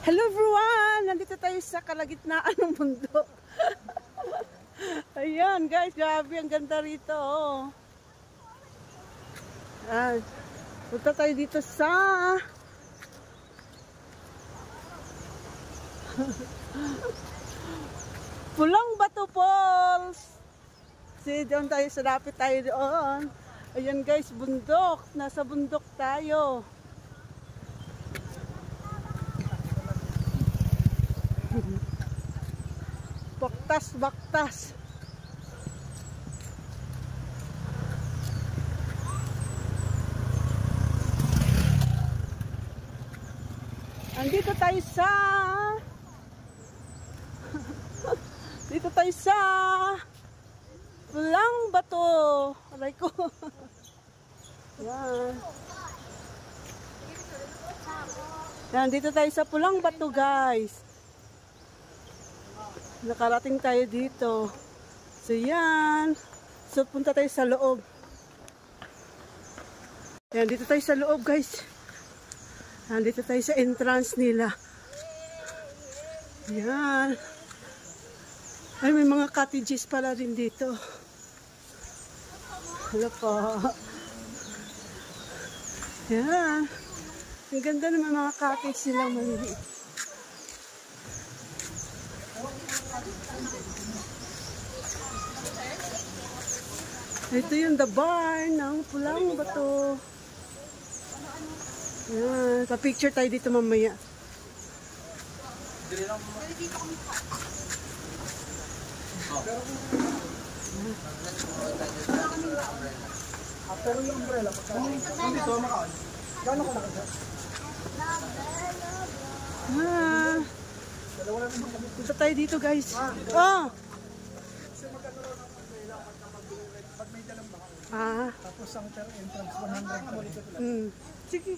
Hello everyone! Nandito tayo sa kalagitnaan ng bundok. Ayan guys, grabe ang ganda rito. Oh. Punta tayo dito sa Pulang Bato Falls. Doon tayo, sa lapit tayo doon. Ayan guys, bundok. Nasa bundok tayo. Baktas. Andito tayo sa dito tayo sa Pulang Bato. Aray ko. Yan, dito tayo sa Pulang Bato guys. Nakarating tayo dito. So yan. So punta tayo sa loob. Yan, dito tayo sa loob guys. Yan, dito tayo sa entrance nila. Yan. Ay, may mga cottages pala rin dito. Hello po. Yan. Ang ganda naman mga cottage silang maliliit. Ito yung the barn ng Pulang Bato. Ayan, pa-picture tayo dito mamaya. Pero yung umbrella, dito makaan. Gano'n ka nakita? Punta tayo dito guys. Oh! Pag may dalang baka. Tapos ang per entrance 100. Sige.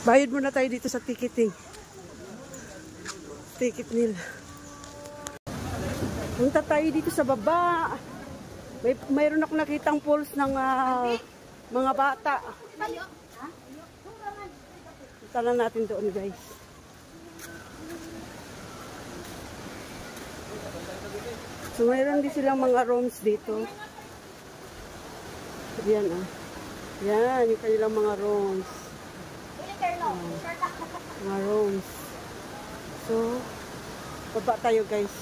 Bayad muna tayo dito sa ticketing. Ticket nila. Punta tayo dito sa baba. Mayroon ako nakitang pools ng mga bata. Punta lang natin doon guys. So mayroon din silang mga rooms dito. Yan Yan, yung kanilang mga rooms. Mga rooms. So, baba tayo guys.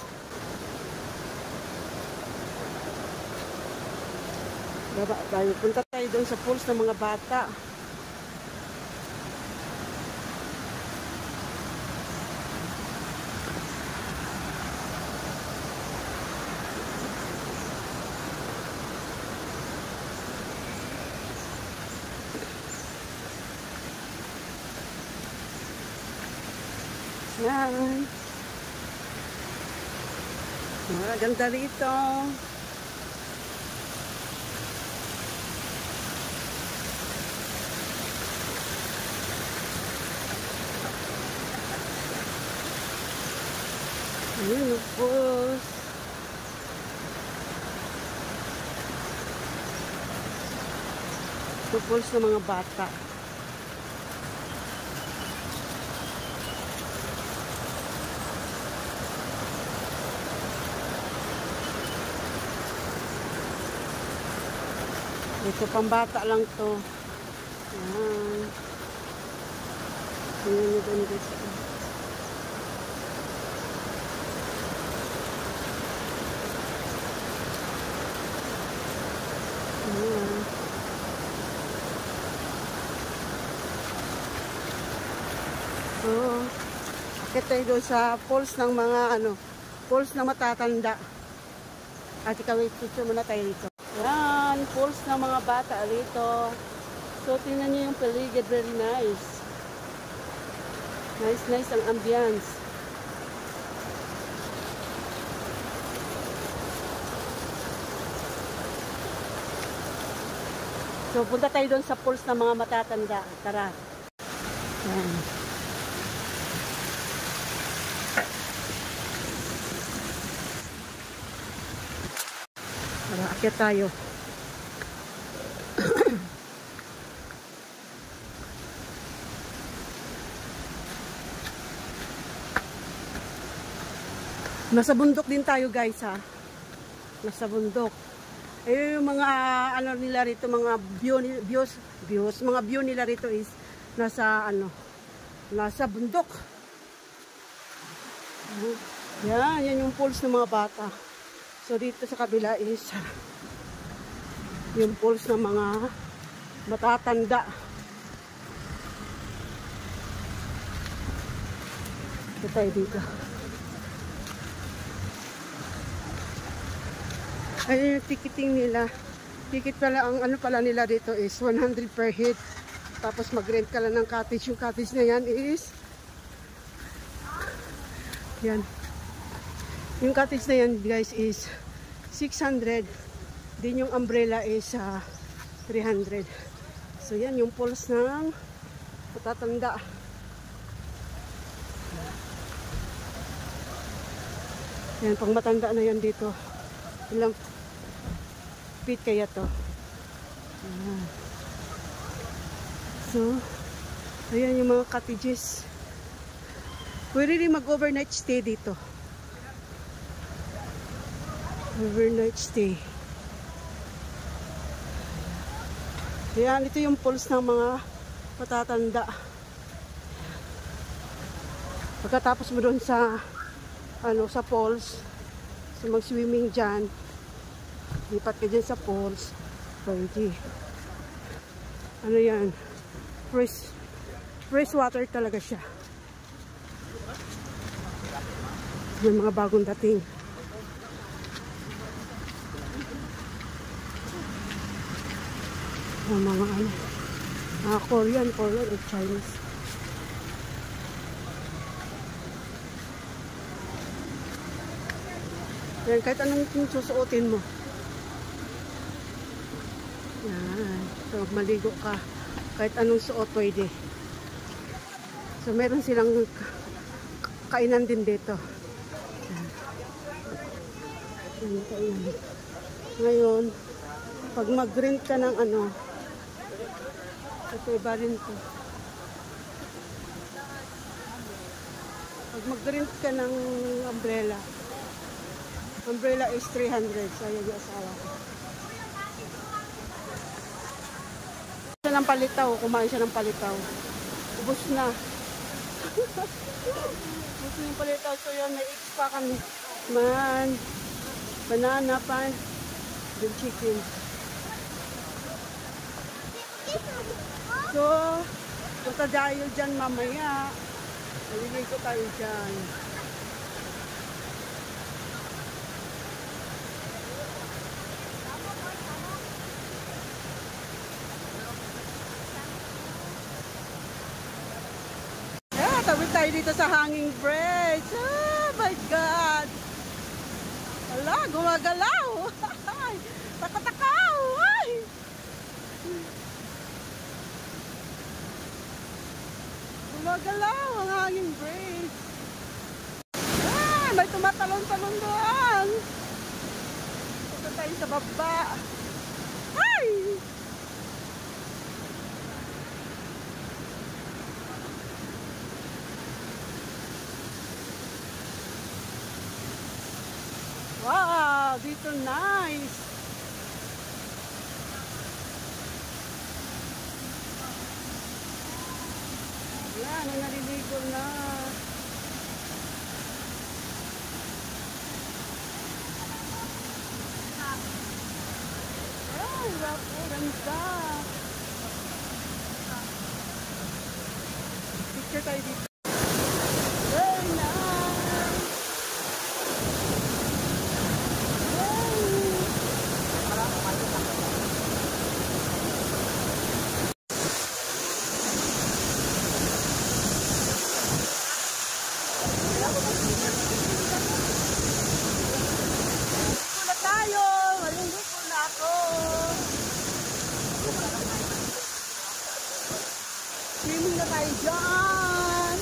Baba tayo. Punta tayo doon sa pools ng mga bata. Yan. Maganda rito. Ayan, of course. Tupos ng mga bata. Ito, pambata lang to. Ayan. Ayan nyo doon guys. Ayan. So, akit tayo doon sa falls ng mga falls ng matatanda. At ikaw, picture muna tayo dito. Yan, falls ng mga bata rito. So, tingnan nyo yung paligid, very nice. Nice ang ambience. So, punta tayo doon sa falls ng mga matatanda. Tara. Yan. Tara, akyat tayo. Nasa bundok din tayo guys ha. Nasa bundok. Eh yung mga ano nila rito, mga mga view nila rito is nasa ano, nasa bundok. Yan yung pools ng mga bata. So dito sa kabila is yung pools ng mga matatanda. Ito tayo dito. Ayun yung ticketing nila. Ticket pala, ang ano pala nila dito is 100 per head. Tapos mag-rent ka lang ng cottage. Yung cottage na yan is yan. Yung cottage na yan guys is 600. Din yung umbrella is 300. So yan yung pools ng matatanda. Yan, pang matanda na yan dito. Ilang feet kaya to. So, ayan yung mga cottages. Pwede rin mag-overnight stay dito. Overnight stay. Ayan, ito yung pools ng mga matatanda. Pagkatapos mo doon sa ano, sa falls, so mag-swimming dyan, lipat ka dyan sa falls, pwede. Ano yan, fresh water talaga siya. May mga bagong dating. Mga ano, Korean or Chinese. Yan, kahit anong susuotin mo. Yan. So, maligo ka. Kahit anong suot pwede. So, meron silang kainan din dito. Yan, kainan. Ngayon, pag mag-rent ka ng ano, ito iba rin to. Pag mag-rent ka ng umbrella is 300. So, ayan yung asawa ko. Siya ng palitaw. Kumain siya ng palitaw. Ubus na. Ubus na yung palitaw. So, yun, may eggs pa kami. Man, banana pan, then chicken. So, punta tayo dyan mamaya. Maliligo tayo dyan. Tawid tayo dito sa hanging bridge. Oh my God! Wala, gumagalaw! Takatakaw! Ay! Gumagalaw ang hanging bridge. Ah, may tumatalon-talon doon. Punta tayo sa baba. Ay! Wow, dito nice. Yan, naliligo na. Ay, wapo, ganda. Picture tayo dito. Very nice. Swimming na tayo dyan.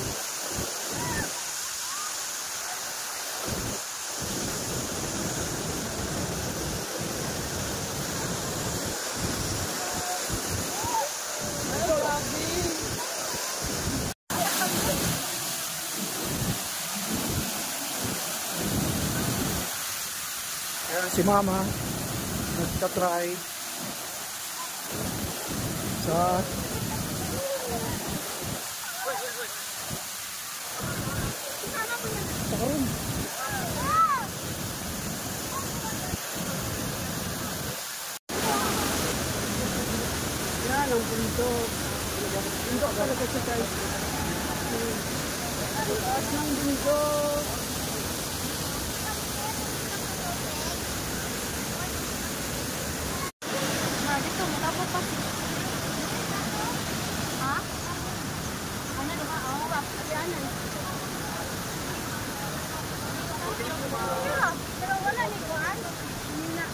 Si Mama nagtatry sa karon. Yan ang bundok. Bundok talaga siya guys. Taas ng bundok. Dito, matapos pa. Ha? Ano diba? Oo, yan. Pero wala ni Kuan. Na.